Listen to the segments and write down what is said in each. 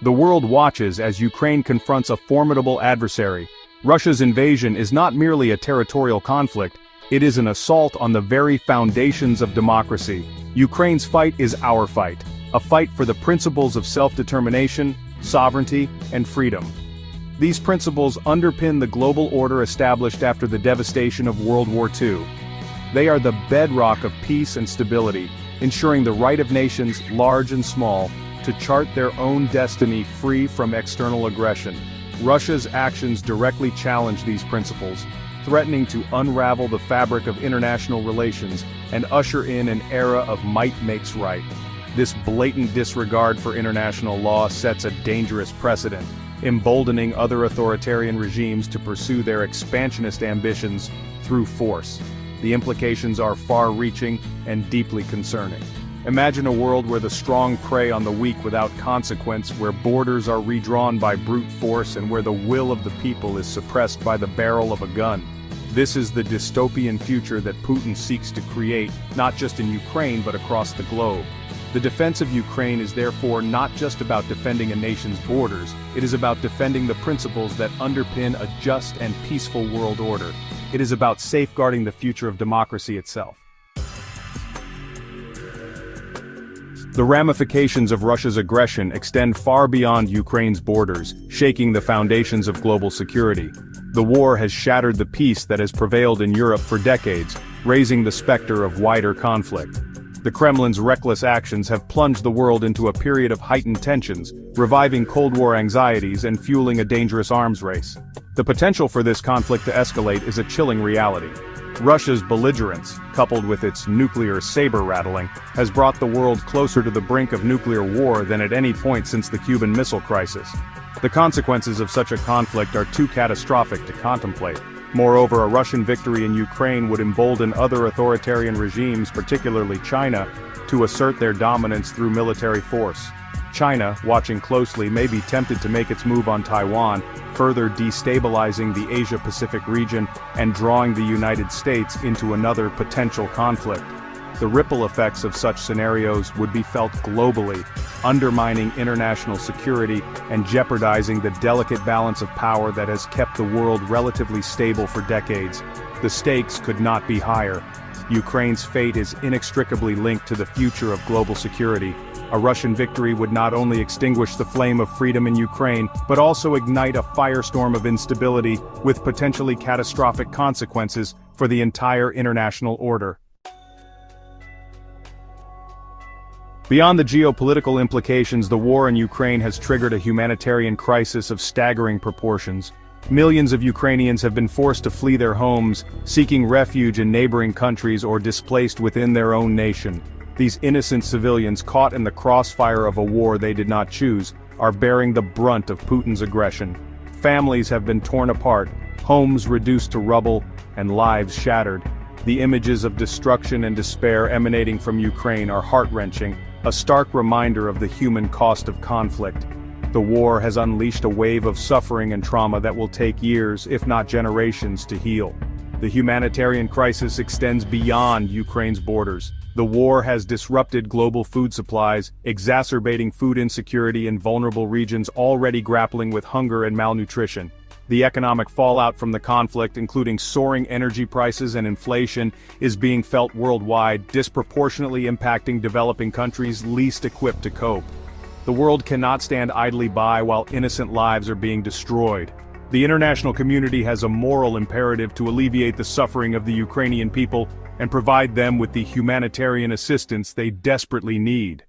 The world watches as Ukraine confronts a formidable adversary. Russia's invasion is not merely a territorial conflict, it is an assault on the very foundations of democracy. Ukraine's fight is our fight, a fight for the principles of self-determination, sovereignty, and freedom. These principles underpin the global order established after the devastation of World War II. They are the bedrock of peace and stability, ensuring the right of nations, large and small, to chart their own destiny free from external aggression. Russia's actions directly challenge these principles, threatening to unravel the fabric of international relations and usher in an era of might makes right. This blatant disregard for international law sets a dangerous precedent, emboldening other authoritarian regimes to pursue their expansionist ambitions through force. The implications are far-reaching and deeply concerning. Imagine a world where the strong prey on the weak without consequence, where borders are redrawn by brute force, and where the will of the people is suppressed by the barrel of a gun. This is the dystopian future that Putin seeks to create, not just in Ukraine but across the globe. The defense of Ukraine is therefore not just about defending a nation's borders, it is about defending the principles that underpin a just and peaceful world order. It is about safeguarding the future of democracy itself. The ramifications of Russia's aggression extend far beyond Ukraine's borders, shaking the foundations of global security. The war has shattered the peace that has prevailed in Europe for decades, raising the specter of wider conflict. The Kremlin's reckless actions have plunged the world into a period of heightened tensions, reviving Cold War anxieties and fueling a dangerous arms race. The potential for this conflict to escalate is a chilling reality. Russia's belligerence, coupled with its nuclear saber-rattling, has brought the world closer to the brink of nuclear war than at any point since the Cuban Missile Crisis. The consequences of such a conflict are too catastrophic to contemplate. Moreover, a Russian victory in Ukraine would embolden other authoritarian regimes, particularly China, to assert their dominance through military force. China, watching closely, may be tempted to make its move on Taiwan, further destabilizing the Asia-Pacific region and drawing the United States into another potential conflict. The ripple effects of such scenarios would be felt globally, undermining international security and jeopardizing the delicate balance of power that has kept the world relatively stable for decades. The stakes could not be higher. Ukraine's fate is inextricably linked to the future of global security. A Russian victory would not only extinguish the flame of freedom in Ukraine, but also ignite a firestorm of instability with potentially catastrophic consequences for the entire international order. Beyond the geopolitical implications, the war in Ukraine has triggered a humanitarian crisis of staggering proportions. Millions of Ukrainians have been forced to flee their homes, seeking refuge in neighboring countries or displaced within their own nation. These innocent civilians, caught in the crossfire of a war they did not choose, are bearing the brunt of Putin's aggression. Families have been torn apart, homes reduced to rubble, and lives shattered. The images of destruction and despair emanating from Ukraine are heart-wrenching, a stark reminder of the human cost of conflict. The war has unleashed a wave of suffering and trauma that will take years, if not generations, to heal. The humanitarian crisis extends beyond Ukraine's borders. The war has disrupted global food supplies, exacerbating food insecurity in vulnerable regions already grappling with hunger and malnutrition. The economic fallout from the conflict, including soaring energy prices and inflation, is being felt worldwide, disproportionately impacting developing countries least equipped to cope. The world cannot stand idly by while innocent lives are being destroyed. The international community has a moral imperative to alleviate the suffering of the Ukrainian people and provide them with the humanitarian assistance they desperately need.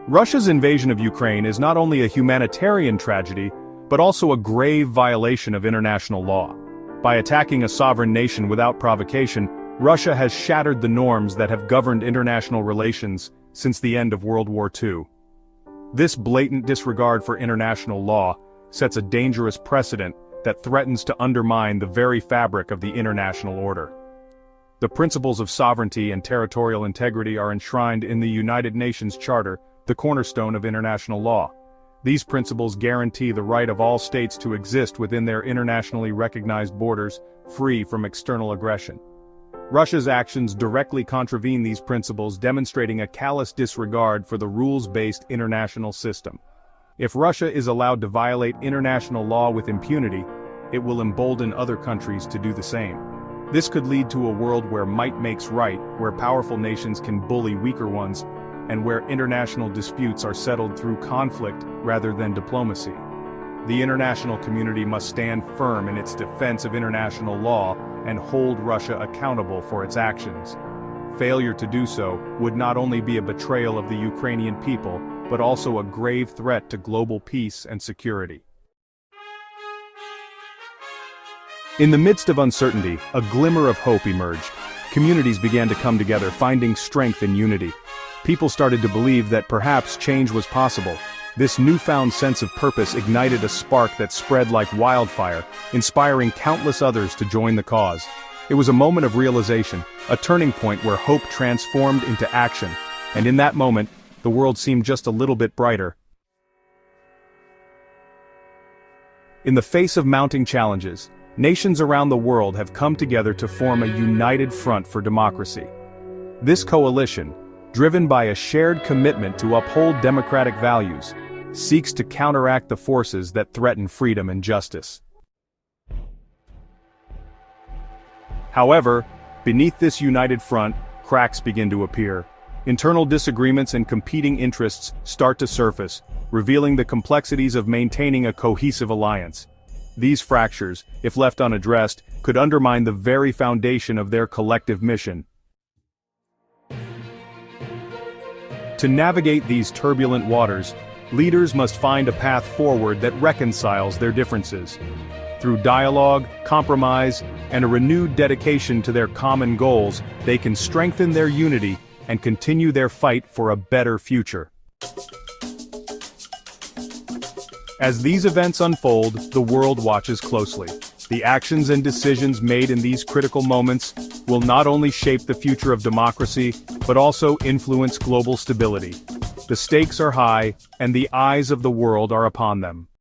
Russia's invasion of Ukraine is not only a humanitarian tragedy, but also a grave violation of international law. By attacking a sovereign nation without provocation, Russia has shattered the norms that have governed international relations since the end of World War II. This blatant disregard for international law sets a dangerous precedent that threatens to undermine the very fabric of the international order. The principles of sovereignty and territorial integrity are enshrined in the United Nations Charter, the cornerstone of international law. These principles guarantee the right of all states to exist within their internationally recognized borders, free from external aggression. Russia's actions directly contravene these principles, demonstrating a callous disregard for the rules-based international system. If Russia is allowed to violate international law with impunity, it will embolden other countries to do the same. This could lead to a world where might makes right, where powerful nations can bully weaker ones, and where international disputes are settled through conflict rather than diplomacy. The international community must stand firm in its defense of international law and hold Russia accountable for its actions. Failure to do so would not only be a betrayal of the Ukrainian people, but also a grave threat to global peace and security. In the midst of uncertainty, a glimmer of hope emerged. Communities began to come together, finding strength in unity. People started to believe that perhaps change was possible. This newfound sense of purpose ignited a spark that spread like wildfire, inspiring countless others to join the cause. It was a moment of realization, a turning point where hope transformed into action, and in that moment, the world seemed just a little bit brighter. In the face of mounting challenges, nations around the world have come together to form a united front for democracy. This coalition, driven by a shared commitment to uphold democratic values, seeks to counteract the forces that threaten freedom and justice. However, beneath this united front, cracks begin to appear. Internal disagreements and competing interests start to surface, revealing the complexities of maintaining a cohesive alliance. These fractures, if left unaddressed, could undermine the very foundation of their collective mission. To navigate these turbulent waters, leaders must find a path forward that reconciles their differences. Through dialogue, compromise, and a renewed dedication to their common goals, they can strengthen their unity and continue their fight for a better future. As these events unfold, the world watches closely. The actions and decisions made in these critical moments will not only shape the future of democracy, but also influence global stability. The stakes are high, and the eyes of the world are upon them.